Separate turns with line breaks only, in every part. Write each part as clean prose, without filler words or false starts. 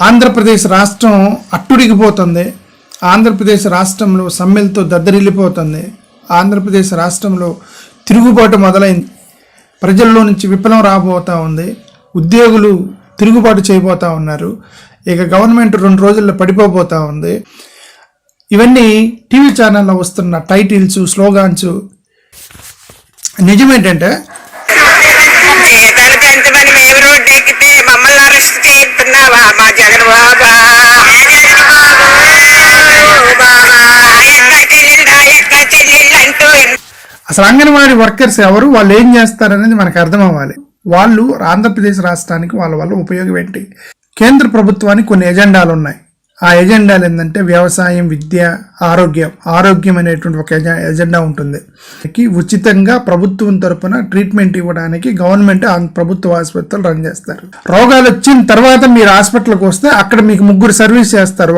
ఆంధ్రప్రదేశ్ రాష్ట్రం అట్టుడిగిపోతుంది. ఆంధ్రప్రదేశ్ రాష్ట్రంలో సమ్మెలతో దద్దరిల్లిపోతుంది. ఆంధ్రప్రదేశ్ రాష్ట్రంలో తిరుగుబాటు మొదలైంది. ప్రజల్లో నుంచి విప్లవం రాబోతూ ఉంది. ఉద్యోగులు తిరుగుబాటు చేయబోతూ ఉన్నారు. ఇక గవర్నమెంట్ 2 రోజుల్లో పడిపోబోతూ ఉంది. ఇవన్నీ టీవీ ఛానల్లో వస్తున్న టైటిల్స్, స్లోగాన్స్. నిజమేంటంటే అసలు అంగన్వాడీ వర్కర్స్ ఎవరు, వాళ్ళు ఏం చేస్తారనేది మనకు అర్థం అవ్వాలి. వాళ్ళు ఆంధ్రప్రదేశ్ రాష్ట్రానికి వాళ్ళ వల్ల ఉపయోగం ఏంటి? కేంద్ర ప్రభుత్వానికి కొన్ని ఎజెండాలు ఉన్నాయి. ఆ ఎజెండాలు ఏంటంటే వ్యవసాయం, విద్య, ఆరోగ్యం అనేటువంటి ఒక ఎజెండా ఉంటుంది. ఉచితంగా ప్రభుత్వం తరపున ట్రీట్మెంట్ ఇవ్వడానికి గవర్నమెంట్ ప్రభుత్వ ఆసుపత్రులు రన్ చేస్తారు. రోగాలు వచ్చిన తర్వాత మీరు హాస్పిటల్కి వస్తే అక్కడ మీకు 3 సర్వీస్ చేస్తారు.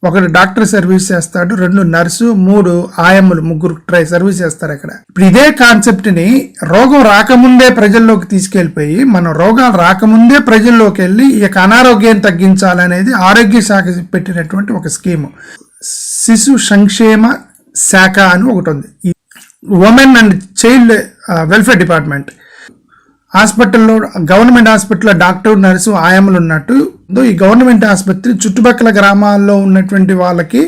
ఒకటి డాక్టర్ సర్వీస్ చేస్తాడు, 2 నర్సు, 3 ఆయమ్మలు, 3 సర్వీస్ చేస్తారు అక్కడ. ఇప్పుడు ఇదే కాన్సెప్ట్ ని రోగం రాకముందే ప్రజల్లోకి తీసుకెళ్లిపోయి, మనం రోగాలు రాకముందే ప్రజల్లోకి వెళ్ళి ఇక అనారోగ్యాన్ని తగ్గించాలనేది ఆరోగ్య శాఖ పెట్టినటువంటి ఒక స్కీము. శిశు సంక్షేమ శాఖ అని ఒకటి ఉంది. ఈ women and child welfare department. హాస్పిటల్లో, గవర్నమెంట్ హాస్పిటల్లో డాక్టర్, నర్సు, ఆయమ్మలు ఉన్నట్టు ఈ గవర్నమెంట్ ఆసుపత్రి చుట్టుపక్కల గ్రామాల్లో ఉన్నటువంటి వాళ్ళకి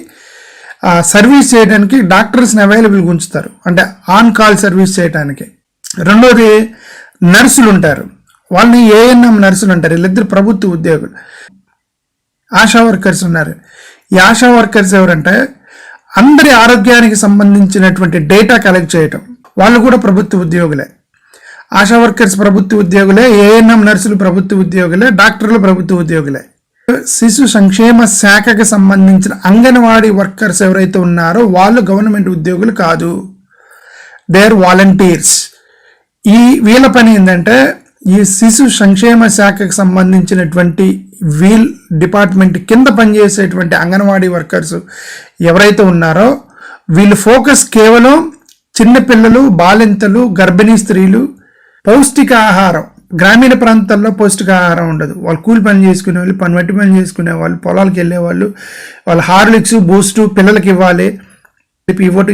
సర్వీస్ చేయడానికి డాక్టర్స్ని అవైలబుల్గా ఉంచుతారు. అంటే ఆన్ కాల్ సర్వీస్ చేయడానికి. రెండోది నర్సులు ఉంటారు. వాళ్ళని ఏఎన్ఎం నర్సులు అంటారు. వీళ్ళిద్దరు ప్రభుత్వ ఉద్యోగులు. ఆశా వర్కర్స్ ఉన్నారు. ఈ ఆశా వర్కర్స్ ఎవరంటే అందరి ఆరోగ్యానికి సంబంధించినటువంటి డేటా కలెక్ట్ చేయటం. వాళ్ళు కూడా ప్రభుత్వ ఉద్యోగులే. ఆశా వర్కర్స్ ప్రభుత్వ ఉద్యోగులే, ఏఎన్ఎం నర్సులు ప్రభుత్వ ఉద్యోగులే, డాక్టర్లు ప్రభుత్వ ఉద్యోగులే. శిశు సంక్షేమ శాఖకు సంబంధించిన అంగన్వాడీ వర్కర్స్ ఎవరైతే ఉన్నారో వాళ్ళు గవర్నమెంట్ ఉద్యోగులు కాదు. They are volunteers. వీళ్ళ పని ఏంటంటే ఈ శిశు సంక్షేమ శాఖకు సంబంధించినటువంటి వీల్ డిపార్ట్మెంట్ కింద పనిచేసేటువంటి అంగన్వాడీ వర్కర్స్ ఎవరైతే ఉన్నారో వీళ్ళు ఫోకస్ కేవలం చిన్నపిల్లలు, బాలింతలు, గర్భిణీ స్త్రీలు, పౌష్టికాహారం. గ్రామీణ ప్రాంతాల్లో పౌష్టికాహారం ఉండదు. వాళ్ళు కూలి పని చేసుకునే వాళ్ళు, మట్టి పని చేసుకునే వాళ్ళు, పొలాలకు వెళ్ళే వాళ్ళు, వాళ్ళ హార్లిక్స్, బూస్ట్ పిల్లలకి ఇవ్వాలి.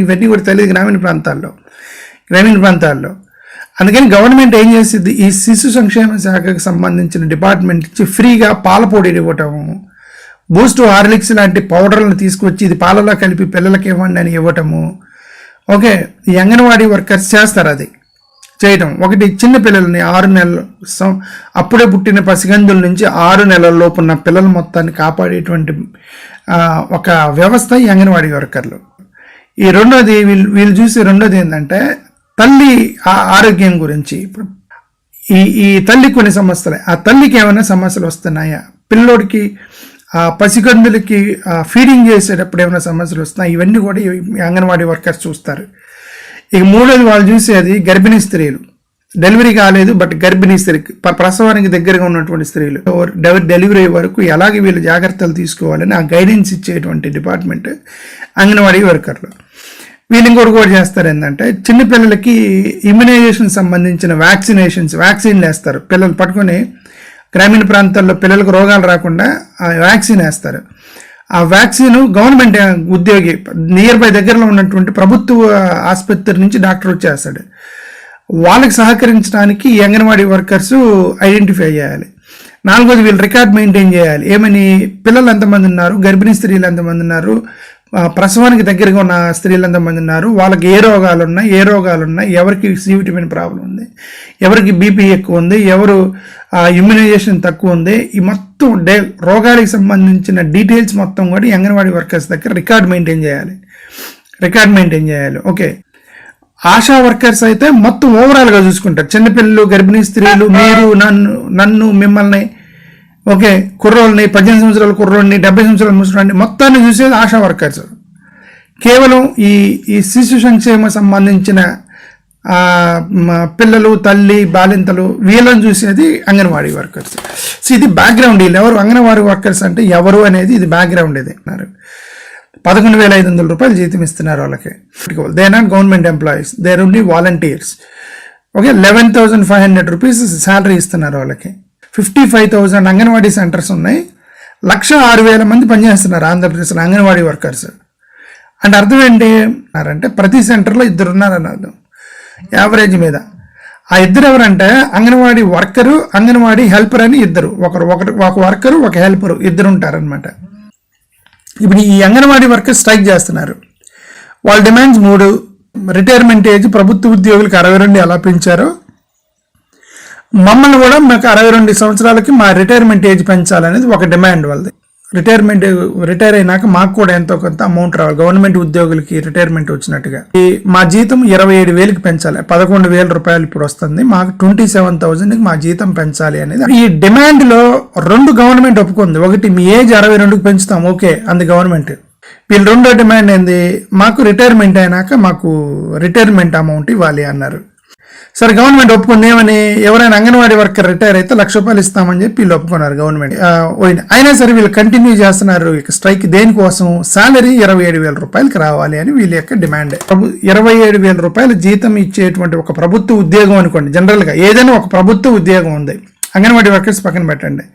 ఇవన్నీ కూడా తెలియదు గ్రామీణ ప్రాంతాల్లో. అందుకని గవర్నమెంట్ ఏం చేసింది, ఈ శిశు సంక్షేమ శాఖకు సంబంధించిన డిపార్ట్మెంట్ ఇచ్చి ఫ్రీగా పాల పొడిని ఇవ్వటము, బూస్ట్, హార్లిక్స్ లాంటి పౌడర్లను తీసుకొచ్చి ఇది పాలలో కలిపి పిల్లలకి ఇవ్వండి అని ఇవ్వటము. ఓకే, ఈ అంగన్వాడీ వర్కర్స్ చేస్తారు అది చేయటం. ఒకటి చిన్న పిల్లల్ని 6 నెలలు అప్పుడే పుట్టిన పసిగందుల నుంచి 6 నెలల లోపు ఉన్న పిల్లల మొత్తాన్ని కాపాడేటువంటి ఒక వ్యవస్థ ఈ అంగన్వాడీ వర్కర్లు. ఈ రెండోది వీళ్ళు చూసే రెండోది ఏంటంటే తల్లి ఆరోగ్యం గురించి. ఇప్పుడు ఈ తల్లి కొన్ని సమస్యలే. ఆ తల్లికి ఏమైనా సమస్యలు వస్తున్నాయా, పిల్లోడికి పసిగందులకి ఫీడింగ్ చేసేటప్పుడు ఏమైనా సమస్యలు వస్తున్నాయి, ఇవన్నీ కూడా ఈ అంగన్వాడీ వర్కర్స్ చూస్తారు. ఇక మూడోది వాళ్ళు చూసేది గర్భిణీ స్త్రీలు. డెలివరీ కాలేదు బట్ గర్భిణీ స్త్రీకి, ప్రసవానికి దగ్గరగా ఉన్నటువంటి స్త్రీలు డెలివరీ వరకు ఎలాగే వీళ్ళు జాగ్రత్తలు తీసుకోవాలని ఆ గైడెన్స్ ఇచ్చేటువంటి డిపార్ట్మెంట్ అంగన్వాడీ వర్కర్లు. వీళ్ళు ఇంకోటి కూడా చేస్తారు ఏంటంటే చిన్నపిల్లలకి ఇమ్యునైజేషన్ సంబంధించిన వ్యాక్సిన్లు వేస్తారు. పిల్లలు పట్టుకొని గ్రామీణ ప్రాంతాల్లో పిల్లలకు రోగాలు రాకుండా ఆ వ్యాక్సిన్ వేస్తారు. ఆ వ్యాక్సిన్ గవర్నమెంట్ ఉద్యోగి నియర్ బై దగ్గరలో ఉన్నటువంటి ప్రభుత్వ ఆసుపత్రి నుంచి డాక్టర్ వచ్చేస్తాడు. వాళ్ళకి సహకరించడానికి ఈ అంగన్వాడీ వర్కర్స్ ఐడెంటిఫై చేయాలి. నాలుగోది వీళ్ళు రికార్డ్ మెయింటైన్ చేయాలి. ఏమని, పిల్లలు ఎంతమంది ఉన్నారు, గర్భిణీ స్త్రీలు ఎంతమంది ఉన్నారు, ప్రసవానికి దగ్గరగా ఉన్న స్త్రీలు ఎంతమంది ఉన్నారు, వాళ్ళకి ఏ రోగాలు ఉన్నాయి, ఎవరికి సి విటమిన్ ప్రాబ్లం ఉంది, ఎవరికి బీపీ ఎక్కువ ఉంది, ఎవరు ఇమ్యునైజేషన్ తక్కువ ఉంది, ఈ మొత్తం రోగాలకు సంబంధించిన డీటెయిల్స్ మొత్తం కూడా ఈ అంగన్వాడీ వర్కర్స్ దగ్గర రికార్డ్ మెయింటైన్ చేయాలి. ఓకే, ఆశా వర్కర్స్ అయితే మొత్తం ఓవరాల్గా చూసుకుంటారు. చిన్నపిల్లలు, గర్భిణీ స్త్రీలు, మీరు, నన్ను, మిమ్మల్ని, ఓకే, కుర్రోళ్ళని, 18 సంవత్సరాల కుర్రోళ్ళని, 70 సంవత్సరాల ముసలాన్ని మొత్తాన్ని చూసేది ఆశా వర్కర్స్. కేవలం ఈ శిశు సంక్షేమ సంబంధించిన పిల్లలు, తల్లి, బాలింతలు వీళ్ళని చూసేది అంగన్వాడీ వర్కర్స్. సో ఇది బ్యాక్గ్రౌండ్. వీళ్ళు ఎవరు అంగన్వాడీ వర్కర్స్ అంటే ఎవరు అనేది ఇది బ్యాక్గ్రౌండ్. ఇది 11,500 రూపాయలు జీతం ఇస్తున్నారు వాళ్ళకి. They are not government employees, they are only volunteers. Okay, 11,500 rupees salary ఇస్తున్నారు వాళ్ళకి. 55,000 అంగన్వాడీ సెంటర్స్ ఉన్నాయి. 1,06,000 మంది పనిచేస్తున్నారు ఆంధ్రప్రదేశ్లో అంగన్వాడీ వర్కర్స్. అంటే అర్థం ఏంటి అంటే ప్రతి సెంటర్లో 2 ఉన్నారని అర్థం యావరేజ్ మీద. ఆ 2 ఎవరంటే అంగన్వాడీ వర్కరు, అంగన్వాడీ హెల్పర్ అని 2, ఒక వర్కరు ఒక హెల్పరు 2 ఉంటారనమాట. ఇప్పుడు ఈ అంగన్వాడీ వర్కర్స్ స్ట్రైక్ చేస్తున్నారు. వాళ్ళ డిమాండ్స్ 3. రిటైర్మెంట్ ఏజ్ ప్రభుత్వ ఉద్యోగులకు 62 ఎలా పెంచారో మమ్మల్ని కూడా మాకు 62 సంవత్సరాలకి మా రిటైర్మెంట్ ఏజ్ పెంచాలనేది ఒక డిమాండ్ వాళ్ళది. రిటైర్ అయినాక మాకు కూడా ఎంతో కొంత అమౌంట్ రావాలి, గవర్నమెంట్ ఉద్యోగులకి రిటైర్మెంట్ వచ్చినట్టుగా. మా జీతం 27,000కి పెంచాలి, 11,000 రూపాయలు ఇప్పుడు వస్తుంది, మాకు 27,000కి మా జీతం పెంచాలి అనేది. ఈ డిమాండ్ లో 2 గవర్నమెంట్ ఒప్పుకుంది. ఒకటి మీ ఏజ్ 62కి పెంచుతాం, ఓకే అంది గవర్నమెంట్. వీళ్ళు రెండో డిమాండ్ ఏంది, మాకు రిటైర్మెంట్ అయినాక మాకు రిటైర్మెంట్ అమౌంట్ ఇవ్వాలి అన్నారు. సరే గవర్నమెంట్ ఒప్పుకుంది. ఏమని, ఎవరైనా అంగన్వాడీ వర్కర్ రిటైర్ అయితే 1,00,000 రూపాయలు ఇస్తామని చెప్పి వీళ్ళు ఒప్పుకున్నారు గవర్నమెంట్. అయినా సరే వీళ్ళు కంటిన్యూ చేస్తున్నారు స్ట్రైక్. దేనికోసం, శాలరీ 27,000 రూపాయలకి రావాలి అని వీళ్ళ యొక్క డిమాండ్. 27,000 రూపాయలు జీతం ఇచ్చేటువంటి ఒక ప్రభుత్వ ఉద్యోగం అనుకోండి, జనరల్గా ఏదైనా ఒక ప్రభుత్వ ఉద్యోగం ఉంది, అంగన్వాడీ వర్కర్స్ పక్కన పెట్టండి.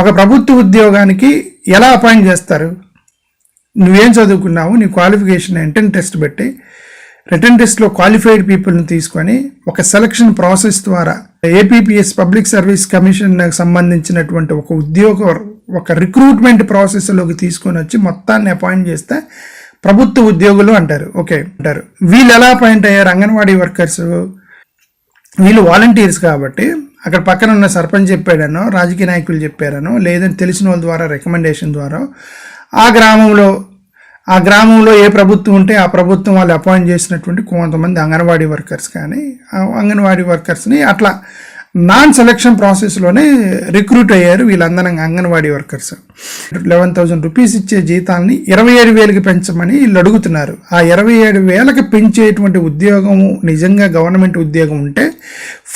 ఒక ప్రభుత్వ ఉద్యోగానికి ఎలా అపాయింట్ చేస్తారు, నువ్వేం చదువుకున్నావు, నీ క్వాలిఫికేషన్ రిటన్ టెస్ట్ పెట్టి రిటన్ టెస్ట్లో క్వాలిఫైడ్ పీపుల్ని తీసుకొని ఒక సెలక్షన్ ప్రాసెస్ ద్వారా ఏపీపీఎస్ పబ్లిక్ సర్వీస్ కమిషన్ సంబంధించినటువంటి ఒక రిక్రూట్మెంట్ ప్రాసెస్లోకి తీసుకొని వచ్చి మొత్తాన్ని అపాయింట్ చేస్తే ప్రభుత్వ ఉద్యోగులు అంటారు. ఓకే అంటారు. వీళ్ళు ఎలా అపాయింట్ అయ్యారు అంగన్వాడీ వర్కర్స్, వీళ్ళు వాలంటీర్స్ కాబట్టి అక్కడ పక్కన ఉన్న సర్పంచ్ చెప్పాడనో, రాజకీయ నాయకులు చెప్పారనో, లేదంటే తెలిసిన వాళ్ళ ద్వారా రికమెండేషన్ ద్వారా ఆ గ్రామంలో ఏ ప్రభుత్వం ఉంటే ఆ ప్రభుత్వం వాళ్ళు అపాయింట్ చేసినటువంటి కొంతమంది అంగన్వాడీ వర్కర్స్ కానీ అంగన్వాడీ వర్కర్స్ని అట్లా నాన్ సెలక్షన్ ప్రాసెస్లోనే రిక్రూట్ అయ్యారు వీళ్ళందరూ అంగన్వాడీ వర్కర్స్. 11,000 రూపీస్ ఇచ్చే జీతాలని 27,000కి పెంచమని వీళ్ళు అడుగుతున్నారు. ఆ 27,000కి పెంచేటువంటి ఉద్యోగం నిజంగా గవర్నమెంట్ ఉద్యోగం ఉంటే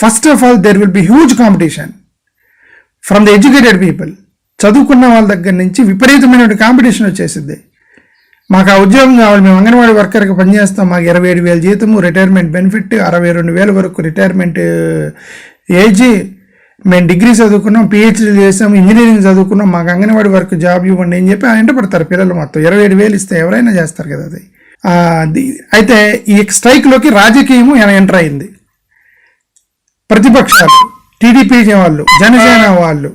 first of all there will be huge competition from the educated people. చదువుకున్న వాళ్ళ దగ్గర నుంచి విపరీతమైన కాంపిటీషన్ వచ్చేసింది. మాకు ఆ ఉద్యోగం కావాలి, మేము అంగన్వాడీ వర్కర్కి పనిచేస్తాం, మాకు 27,000 జీతము, రిటైర్మెంట్ బెనిఫిట్ 62,000 వరకు రిటైర్మెంట్ ఏజ్, మేము డిగ్రీ చదువుకున్నాం, పిహెచ్డీ చేసాం, ఇంజనీరింగ్ చదువుకున్నాం, మాకు అంగన్వాడీ వర్క్ జాబ్ ఇవ్వండి అని చెప్పి వెంట పడతారు పిల్లలు. మొత్తం 27,000 ఇస్తే ఎవరైనా చేస్తారు కదా అది. అయితే ఈ స్ట్రైక్లోకి రాజకీయము ఎంటర్ అయింది. ప్రతిపక్షాలు, టీడీపీ వాళ్ళు, జనసేన వాళ్ళు,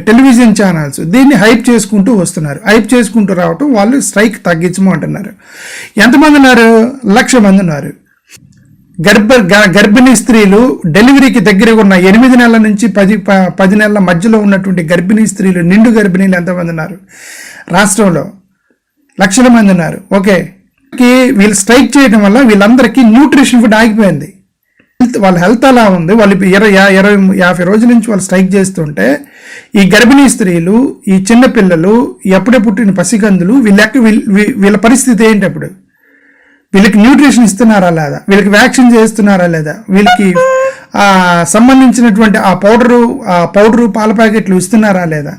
టెలివిజన్ ఛానల్స్ దీన్ని హైప్ చేసుకుంటూ వస్తున్నారు. హైప్ చేసుకుంటూ రావటం వాళ్ళు స్ట్రైక్ తగ్గించము అంటున్నారు. ఎంతమంది ఉన్నారు, 1,00,000 మంది ఉన్నారు. గర్భిణీ స్త్రీలు, డెలివరీకి దగ్గరగా ఉన్న 8 నెలల నుంచి 10 నెలల మధ్యలో ఉన్నటువంటి గర్భిణీ స్త్రీలు, నిండు గర్భిణీలు ఎంతమంది ఉన్నారు రాష్ట్రంలో, 1,00,000 మంది ఉన్నారు. ఓకే, వీళ్ళు స్ట్రైక్ చేయడం వల్ల వీళ్ళందరికీ న్యూట్రిషన్ ఫుడ్ ఆగిపోయింది. వాళ్ళ హెల్త్ అలా ఉంది. వాళ్ళు 20-50 రోజుల నుంచి వాళ్ళు స్ట్రైక్ చేస్తుంటే ఈ గర్భిణీ స్త్రీలు, ఈ చిన్న పిల్లలు, ఎప్పుడే పుట్టిన పసికందులు, వీళ్ళ పరిస్థితి ఏంటి, అప్పుడు వీళ్ళకి న్యూట్రిషన్ ఇస్తున్నారా లేదా, వీళ్ళకి వ్యాక్సిన్ చేస్తున్నారా లేదా, వీళ్ళకి సంబంధించినటువంటి ఆ పౌడరు పాల ప్యాకెట్లు ఇస్తున్నారా లేదా,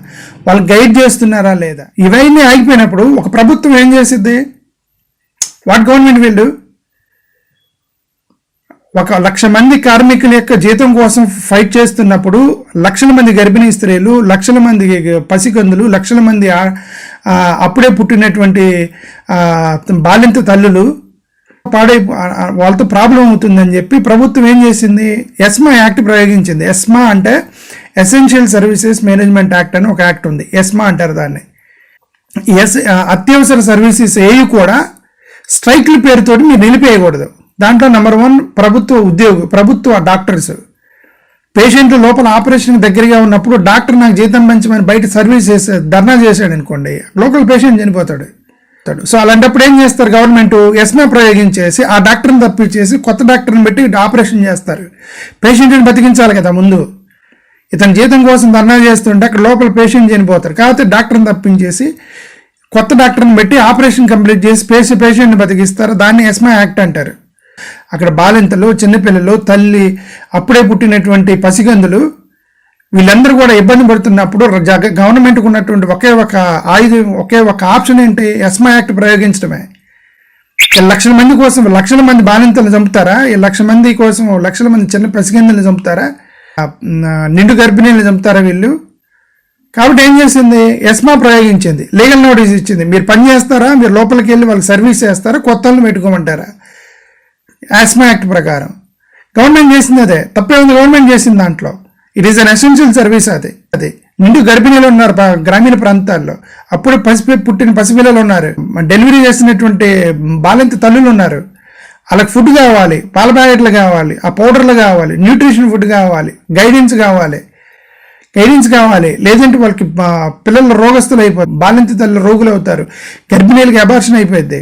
వాళ్ళు గైడ్ చేస్తున్నారా లేదా, ఇవన్నీ ఆగిపోయినప్పుడు ఒక ప్రభుత్వం ఏం చేసిద్ది, వాట్ గవర్నమెంట్ వీళ్ళు ఒక 1,00,000 మంది కార్మికుల యొక్క జీతం కోసం ఫైట్ చేస్తున్నప్పుడు 1,00,000 మంది గర్భిణీ స్త్రీలు, 1,00,000 మంది పసికందులు, 1,00,000 మంది అప్పుడే పుట్టినటువంటి బాలింత తల్లులు వాళ్ళతో ప్రాబ్లం అవుతుందని చెప్పి ప్రభుత్వం ఏం చేసింది, ఎస్మా యాక్ట్ ప్రయోగించింది. ఎస్మా అంటే ఎసెన్షియల్ సర్వీసెస్ మేనేజ్మెంట్ యాక్ట్ అని ఒక యాక్ట్ ఉంది, ఎస్మా అంటారు దాన్ని. అత్యవసర సర్వీసెస్ ఏవి కూడా స్ట్రైక్ల పేరుతోటి మీరు నిలిపేయకూడదు. దాంట్లో నెంబర్ 1 ప్రభుత్వ డాక్టర్స్. పేషెంట్ లోపల ఆపరేషన్ దగ్గరగా ఉన్నప్పుడు డాక్టర్ నాకు జీతం పెంచమని బయట సర్వీస్ ధర్నా చేశాడు అనుకోండి, లోకల్ పేషెంట్ చనిపోతాడు. సో అలాంటప్పుడు ఏం చేస్తారు, గవర్నమెంట్ ఎస్మా ప్రయోగించేసి ఆ డాక్టర్ని తప్పించేసి కొత్త డాక్టర్ని పెట్టి ఆపరేషన్ చేస్తారు. పేషెంట్ని బతికించాలి కదా ముందు. ఇతని జీతం కోసం ధర్నా చేస్తుంటే అక్కడ లోపల పేషెంట్ చనిపోతారు కాబట్టి డాక్టర్ని తప్పించేసి కొత్త డాక్టర్ని పెట్టి ఆపరేషన్ కంప్లీట్ చేసి పేషెంట్ని బతికిస్తారు. దాన్ని ఎస్మా యాక్ట్ అంటారు. అక్కడ బాలింతలు, చిన్నపిల్లలు, తల్లి, అప్పుడే పుట్టినటువంటి పసిగందులు వీళ్ళందరూ కూడా ఇబ్బంది పడుతున్నప్పుడు గవర్నమెంట్కి ఉన్నటువంటి ఒకే ఒక ఆప్షన్ ఏంటి, ఎస్మా యాక్ట్ ప్రయోగించడమే. 1,00,000 మంది కోసం 1,00,000 మంది బాలింతలు చంపుతారా, 1,00,000 మంది కోసం 1,00,000 మంది చిన్న పసిగందులు చంపుతారా, నిండు గర్భిణీలు చంపుతారా వీళ్ళు? కాబట్టి ఏం చేసింది, ఎస్మా ప్రయోగించింది, లీగల్ నోటీస్ ఇచ్చింది. మీరు పని చేస్తారా, మీరు లోపలికి వెళ్ళి వాళ్ళకి సర్వీస్ చేస్తారా, కొత్త వాళ్ళని పెట్టుకోమంటారా. ఎస్మా యాక్ట్ ప్రకారం గవర్నమెంట్ చేసింది అదే, తప్పే ఉంది గవర్నమెంట్ చేసింది దాంట్లో. It is an essential service. అది నిండు గర్భిణీలు ఉన్నారు గ్రామీణ ప్రాంతాల్లో, అప్పుడు పుట్టిన పసిపిల్లలు ఉన్నారు, డెలివరీ చేసినటువంటి బాలింత తల్లులు ఉన్నారు. వాళ్ళకి ఫుడ్ కావాలి, పాల ప్యాకెట్లు కావాలి, ఆ పౌడర్లు కావాలి, న్యూట్రిషన్ ఫుడ్ కావాలి, గైడెన్స్ కావాలి. లేదంటే వాళ్ళకి పిల్లలు రోగస్తులు అయిపోతారు, బాలింత తల్లి రోగులు అవుతారు, గర్భిణీలకి అబార్షన్ అయిపోద్ది.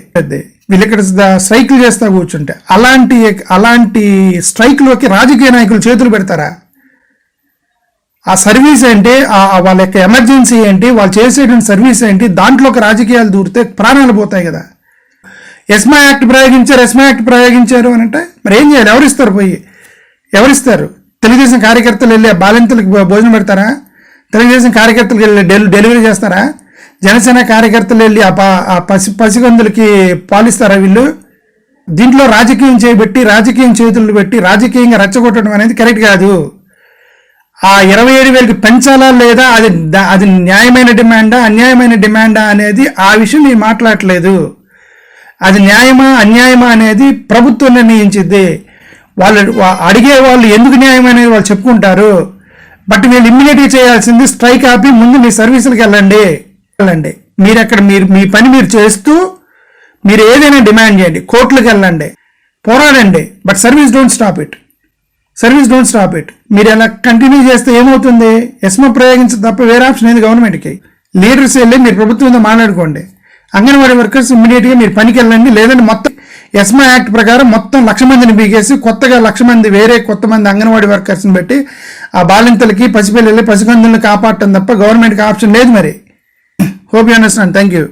వీళ్ళు ఇక్కడ స్ట్రైకులు చేస్తా కూర్చుంటే, అలాంటి స్ట్రైక్లోకి రాజకీయ నాయకులు చేతులు పెడతారా? ఆ సర్వీస్ ఏంటి, వాళ్ళ యొక్క ఎమర్జెన్సీ ఏంటి, వాళ్ళు చేసేటువంటి సర్వీస్ ఏంటి, దాంట్లోకి రాజకీయాలు దూరితే ప్రాణాలు పోతాయి కదా. ఎస్మా యాక్ట్ ప్రయోగించారు అని అంటే మరి ఏం చేయాలి, ఎవరిస్తారు? తెలుగుదేశం కార్యకర్తలు వెళ్ళి బాలింతలకు భోజనం పెడతారా? తెలుగుదేశం కార్యకర్తలకు వెళ్ళి డెలివరీ చేస్తారా? జనసేన కార్యకర్తలు వెళ్ళి ఆ పసిగందులకి పాలిస్తారా? వీళ్ళు దీంట్లో రాజకీయం చేతులు పెట్టి రాజకీయంగా రెచ్చగొట్టడం అనేది కరెక్ట్ కాదు. ఆ 27,000కి పెంచాలా లేదా, అది న్యాయమైన డిమాండా అన్యాయమైన డిమాండా అనేది ఆ విషయం నేను మాట్లాడట్లేదు. అది న్యాయమా అన్యాయమా అనేది ప్రభుత్వం నిర్ణయించింది. వాళ్ళు అడిగే వాళ్ళు ఎందుకు న్యాయం అనేది వాళ్ళు చెప్పుకుంటారు. బట్ వీళ్ళు ఇమ్మీడియట్గా చేయాల్సింది స్ట్రైక్ ఆపి ముందు మీ సర్వీసులకు వెళ్ళండి. మీ పని మీరు చేస్తూ మీరు ఏదైనా డిమాండ్ చేయండి, కోర్టులకు వెళ్ళండి, పోరాడండి. But service don't stop it. మీరు ఎలా కంటిన్యూ చేస్తే ఏమవుతుంది, ఎస్మా ప్రయోగించడం తప్ప వేరే ఆప్షన్ ఏంది గవర్నమెంట్కి. లీడర్స్ వెళ్ళి మీరు ప్రభుత్వంతో మాట్లాడుకోండి. అంగన్వాడీ వర్కర్స్ ఇమ్మీడియట్గా మీరు పనికి వెళ్ళండి. లేదంటే మొత్తం ఎస్మా యాక్ట్ ప్రకారం మొత్తం 1,00,000 మందిని బీగేసి కొత్తగా 1,00,000 మంది కొత్త మంది అంగన్వాడీ వర్కర్స్ని పెట్టి ఆ బాలింతలకి పసిపిల్లలు పసికందులను కాపాడటం తప్ప గవర్నమెంట్కి ఆప్షన్ లేదు. మరి hope you understand. Thank you.